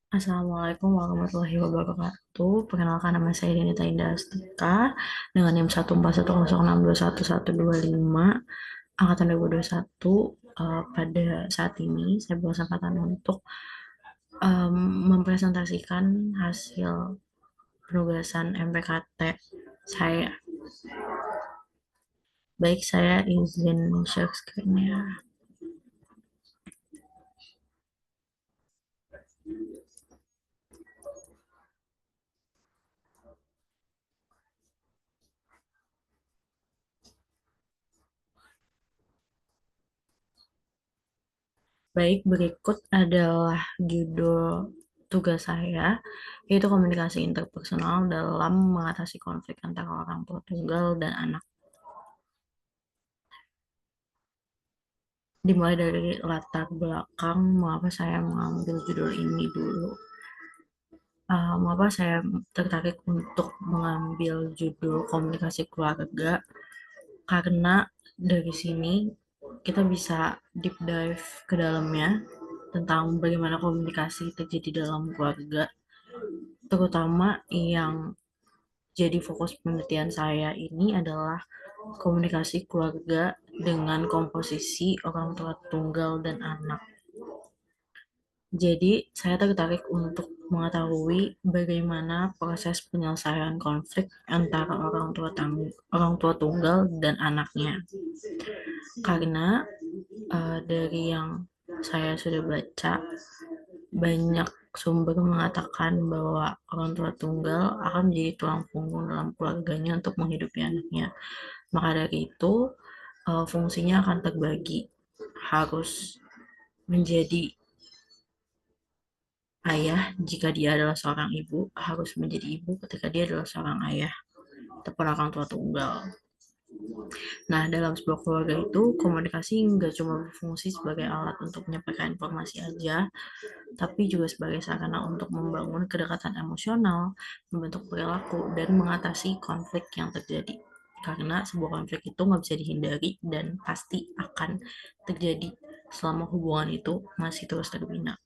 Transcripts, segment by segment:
Assalamualaikum warahmatullahi wabarakatuh. Perkenalkan nama saya Dinita Indah Astika dengan NIM 1410621125 angkatan 2021. Pada saat ini saya berkesempatan untuk em, mempresentasikan hasil penugasan MPKT saya. Baik, saya izin share screen-nya. Baik, berikut adalah judul tugas saya, yaitu komunikasi interpersonal dalam mengatasi konflik antara orang tua tunggal dan anak. Dimulai dari latar belakang, mengapa saya mengambil judul ini dulu. Mengapa saya tertarik untuk mengambil judul komunikasi keluarga? Karena dari sini kita bisa deep dive ke dalamnya tentang bagaimana komunikasi terjadi dalam keluarga, terutama yang jadi fokus penelitian saya ini adalah komunikasi keluarga dengan komposisi orang tua tunggal dan anak. Jadi, saya tertarik untuk mengetahui bagaimana proses penyelesaian konflik antara orang tua tunggal dan anaknya. Karena dari yang saya sudah baca, banyak sumber mengatakan bahwa orang tua tunggal akan menjadi tulang punggung dalam keluarganya untuk menghidupi anaknya. Maka dari itu, fungsinya akan terbagi. Harus menjadi ayah jika dia adalah seorang ibu, harus menjadi ibu ketika dia adalah seorang ayah ataupun orang tua tunggal. Nah, dalam sebuah keluarga itu, komunikasi nggak cuma berfungsi sebagai alat untuk menyampaikan informasi aja, tapi juga sebagai sarana untuk membangun kedekatan emosional, membentuk perilaku, dan mengatasi konflik yang terjadi. Karena sebuah konflik itu nggak bisa dihindari dan pasti akan terjadi selama hubungan itu masih terus terbina.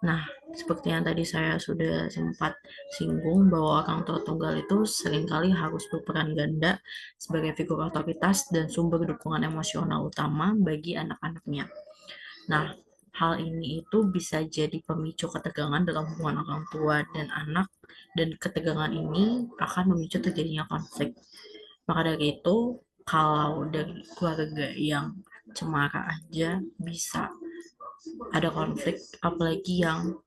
Nah, seperti yang tadi saya sudah sempat singgung bahwa orang tua tunggal itu seringkali harus berperan ganda sebagai figur otoritas dan sumber dukungan emosional utama bagi anak-anaknya. Nah, hal ini itu bisa jadi pemicu ketegangan dalam hubungan orang tua dan anak, dan ketegangan ini akan memicu terjadinya konflik. Maka dari itu, kalau dari keluarga yang cemara aja bisa ada konflik, apalagi yang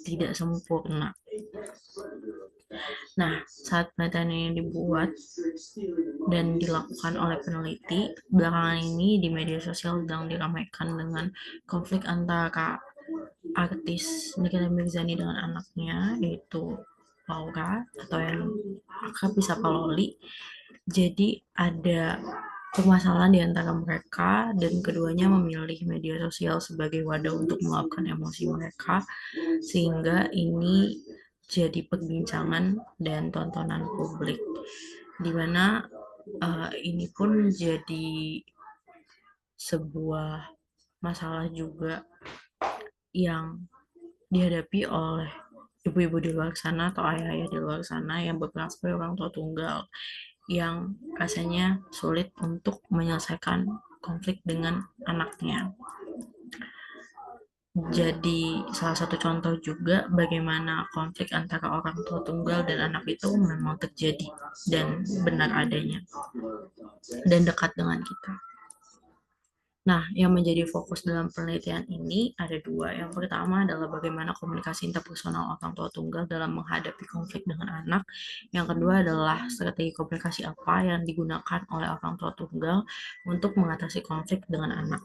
tidak sempurna. Nah, saat penelitian ini dibuat dan dilakukan oleh peneliti, belakangan ini di media sosial sedang diramaikan dengan konflik antara artis Nikita Mirzani dengan anaknya, yaitu Laura, atau yang akrab disapa Loli. Jadi ada permasalahan di antara mereka dan keduanya memilih media sosial sebagai wadah untuk meluapkan emosi mereka, sehingga ini jadi perbincangan dan tontonan publik, di mana ini pun jadi sebuah masalah juga yang dihadapi oleh ibu-ibu di luar sana atau ayah-ayah di luar sana yang berperan sebagai orang tua tunggal, yang rasanya sulit untuk menyelesaikan konflik dengan anaknya. Jadi salah satu contoh juga bagaimana konflik antara orang tua tunggal dan anak itu memang terjadi dan benar adanya dan dekat dengan kita. Nah, yang menjadi fokus dalam penelitian ini ada dua. Yang pertama adalah bagaimana komunikasi interpersonal orang tua tunggal dalam menghadapi konflik dengan anak. Yang kedua adalah strategi komunikasi apa yang digunakan oleh orang tua tunggal untuk mengatasi konflik dengan anak.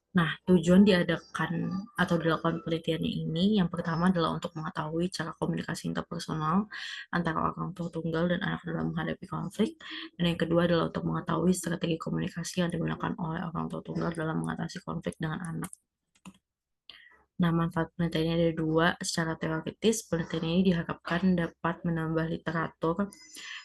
Nah, tujuan diadakan atau dilakukan penelitiannya ini yang pertama adalah untuk mengetahui cara komunikasi interpersonal antara orang tua tunggal dan anak dalam menghadapi konflik. Dan yang kedua adalah untuk mengetahui strategi komunikasi yang digunakan oleh orang tua tunggal dalam mengatasi konflik dengan anak. Nah, manfaat penelitian ini ada dua. Secara teoritis, penelitian ini diharapkan dapat menambah literatur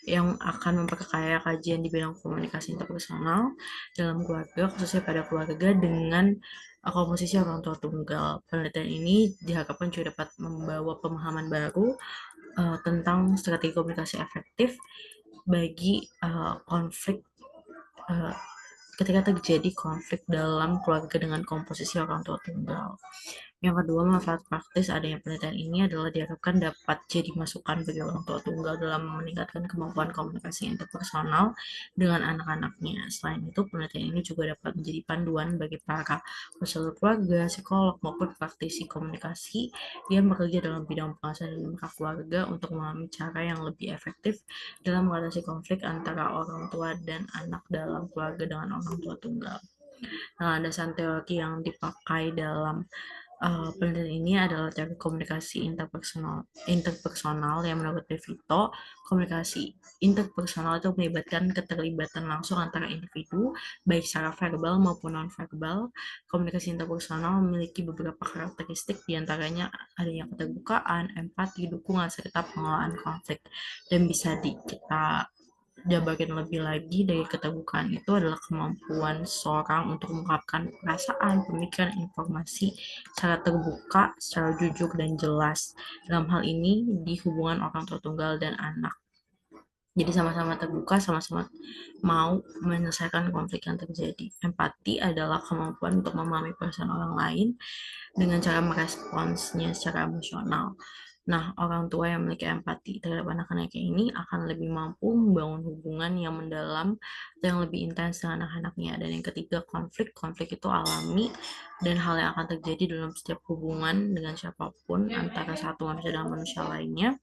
yang akan memperkaya kajian di bidang komunikasi interpersonal dalam keluarga, khususnya pada keluarga dengan komposisi orang tua tunggal. Penelitian ini diharapkan juga dapat membawa pemahaman baru tentang strategi komunikasi efektif bagi konflik uh, ketika terjadi konflik dalam keluarga dengan komposisi orang tua tunggal. Yang kedua, manfaat praktis adanya penelitian ini adalah diharapkan dapat jadi masukan bagi orang tua tunggal dalam meningkatkan kemampuan komunikasi interpersonal dengan anak-anaknya. Selain itu, penelitian ini juga dapat menjadi panduan bagi para konselor keluarga, psikolog, maupun praktisi komunikasi yang bekerja dalam bidang pengasuhan dan keluarga untuk memahami cara yang lebih efektif dalam mengatasi konflik antara orang tua dan anak dalam keluarga dengan orang tua tunggal. Nah, landasan teori yang dipakai dalam penelitian ini adalah teori komunikasi interpersonal yang menurut De Vito, komunikasi interpersonal itu melibatkan keterlibatan langsung antara individu, baik secara verbal maupun non-verbal. Komunikasi interpersonal memiliki beberapa karakteristik, diantaranya adanya keterbukaan, empati, dukungan, serta pengelolaan konflik. Dan bisa kita jabarin lebih lagi dari keterbukaan itu adalah kemampuan seorang untuk mengungkapkan perasaan, pemikiran, informasi secara terbuka, secara jujur dan jelas. Dalam hal ini di hubungan orang tua tunggal dan anak. Jadi sama-sama terbuka, sama-sama mau menyelesaikan konflik yang terjadi. Empati adalah kemampuan untuk memahami perasaan orang lain dengan cara meresponsnya secara emosional. Nah, orang tua yang memiliki empati terhadap anak-anaknya ini akan lebih mampu membangun hubungan yang mendalam dan yang lebih intens dengan anak-anaknya. Dan yang ketiga, konflik itu alami dan hal yang akan terjadi dalam setiap hubungan dengan siapapun antara satu manusia dan manusia lainnya.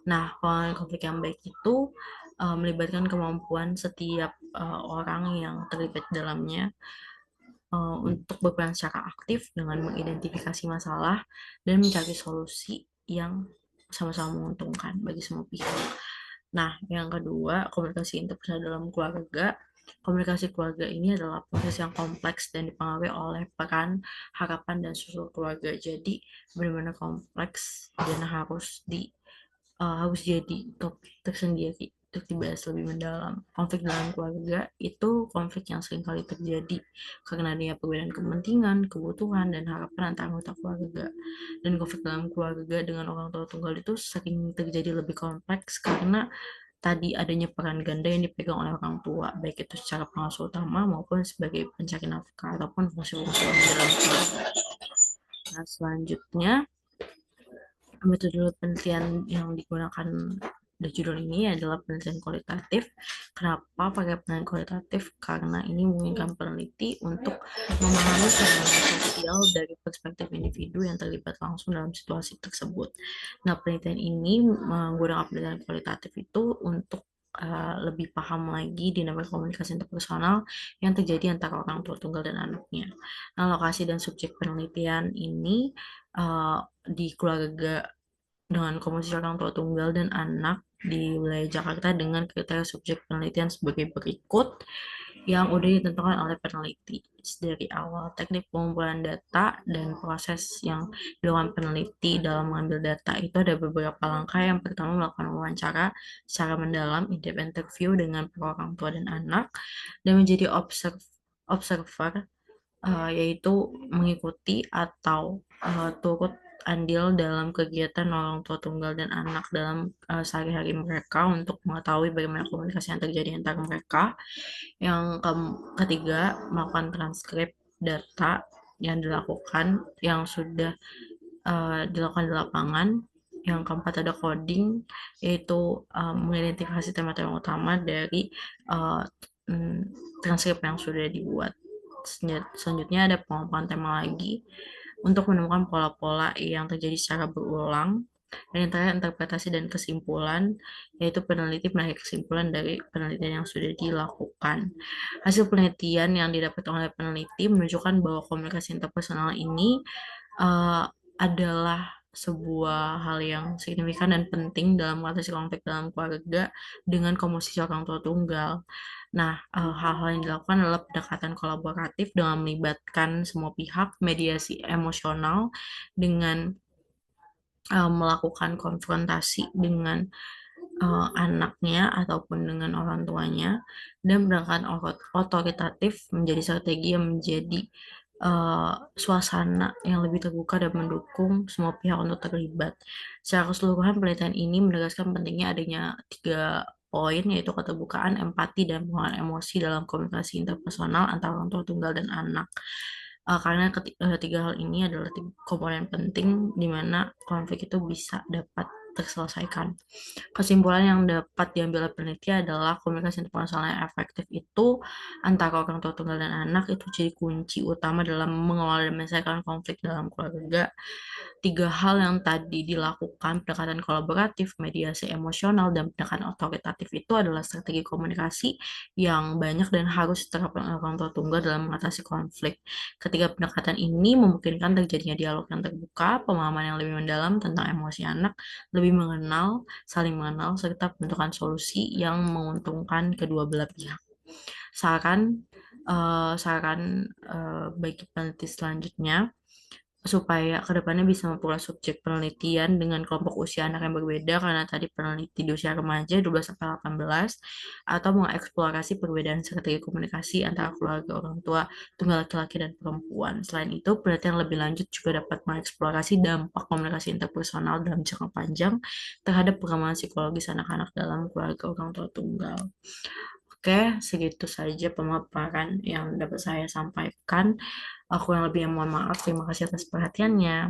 Nah, konflik yang baik itu melibatkan kemampuan setiap orang yang terlibat dalamnya untuk berperan secara aktif dengan mengidentifikasi masalah dan mencari solusi yang sama-sama menguntungkan bagi semua pihak. Nah, yang kedua, komunikasi interpersonal dalam keluarga. Komunikasi keluarga ini adalah proses yang kompleks dan dipengaruhi oleh peran, harapan, dan struktur keluarga. Jadi, benar-benar kompleks dan harus jadi topik tersendiri untuk dibahas lebih mendalam. Konflik dalam keluarga itu konflik yang sering kali terjadi karena adanya perbedaan kepentingan, kebutuhan, dan harapan antara anggota keluarga. Dan konflik dalam keluarga dengan orang tua tunggal itu sering terjadi lebih kompleks karena tadi adanya peran ganda yang dipegang oleh orang tua, baik itu secara pengasuh utama maupun sebagai pencari nafkah ataupun fungsi-fungsi dalam keluarga. Nah, selanjutnya metode penelitian yang digunakan di judul ini adalah penelitian kualitatif. Kenapa pakai penelitian kualitatif? Karena ini memungkinkan peneliti untuk memahami fenomena sosial dari perspektif individu yang terlibat langsung dalam situasi tersebut. Nah, penelitian ini menggunakan penelitian kualitatif itu untuk lebih paham lagi dinamika komunikasi interpersonal yang terjadi antara orang tua tunggal dan anaknya. Nah, lokasi dan subjek penelitian ini di keluarga dengan komposisi orang tua tunggal dan anak di wilayah Jakarta dengan kriteria subjek penelitian sebagai berikut yang udah ditentukan oleh peneliti dari awal. Teknik pengumpulan data dan proses yang dilakukan peneliti dalam mengambil data itu ada beberapa langkah. Yang pertama, melakukan wawancara secara mendalam, in-depth interview dengan orang tua dan anak, dan menjadi observer, yaitu mengikuti atau turut andil dalam kegiatan orang tua tunggal dan anak dalam sehari-hari mereka untuk mengetahui bagaimana komunikasi yang terjadi antara mereka. Yang ketiga, melakukan transkrip data yang dilakukan, yang sudah dilakukan di lapangan. Yang keempat, ada coding, yaitu mengidentifikasi tema-tema utama dari uh, transkrip yang sudah dibuat. Selanjutnya ada pengumpulan tema lagi untuk menemukan pola-pola yang terjadi secara berulang. Dan yang terakhir, interpretasi dan kesimpulan, yaitu peneliti menarik kesimpulan dari penelitian yang sudah dilakukan. Hasil penelitian yang didapat oleh peneliti menunjukkan bahwa komunikasi interpersonal ini adalah sebuah hal yang signifikan dan penting dalam mengatasi konflik dalam keluarga dengan komposisi orang tua tunggal. Nah, hal-hal yang dilakukan adalah pendekatan kolaboratif dengan melibatkan semua pihak, mediasi emosional dengan melakukan konfrontasi dengan anaknya ataupun dengan orang tuanya, dan pendekatan otoritatif menjadi strategi yang menjadi suasana yang lebih terbuka dan mendukung semua pihak untuk terlibat. Secara keseluruhan, penelitian ini menegaskan pentingnya adanya 3 poin, yaitu keterbukaan, empati, dan pengelolaan emosi dalam komunikasi interpersonal antara orang tua tunggal dan anak. Karena 3 hal ini adalah 3 komponen penting di mana konflik itu bisa dapat terselesaikan. Kesimpulan yang dapat diambil oleh peneliti adalah komunikasi interpersonal yang efektif itu antara orang tua tunggal dan anak itu jadi kunci utama dalam mengelola dan menyelesaikan konflik dalam keluarga. 3 hal yang tadi dilakukan, pendekatan kolaboratif, mediasi emosional, dan pendekatan otoritatif itu adalah strategi komunikasi yang banyak dan harus diterapkan oleh orang tua tunggal dalam mengatasi konflik. Ketiga pendekatan ini memungkinkan terjadinya dialog yang terbuka, pemahaman yang lebih mendalam tentang emosi anak, lebih saling mengenal, serta pembentukan solusi yang menguntungkan kedua belah pihak. Saran bagi peneliti selanjutnya supaya kedepannya bisa memperluas subjek penelitian dengan kelompok usia anak yang berbeda, karena tadi peneliti di usia remaja 12 sampai 18, atau mengeksplorasi perbedaan strategi komunikasi antara keluarga orang tua tunggal laki-laki dan perempuan. Selain itu, penelitian lebih lanjut juga dapat mengeksplorasi dampak komunikasi interpersonal dalam jangka panjang terhadap perkembangan psikologis anak-anak dalam keluarga orang tua tunggal. Oke, segitu saja pemaparan yang dapat saya sampaikan. Aku yang lebih mohon maaf. Terima kasih atas perhatiannya.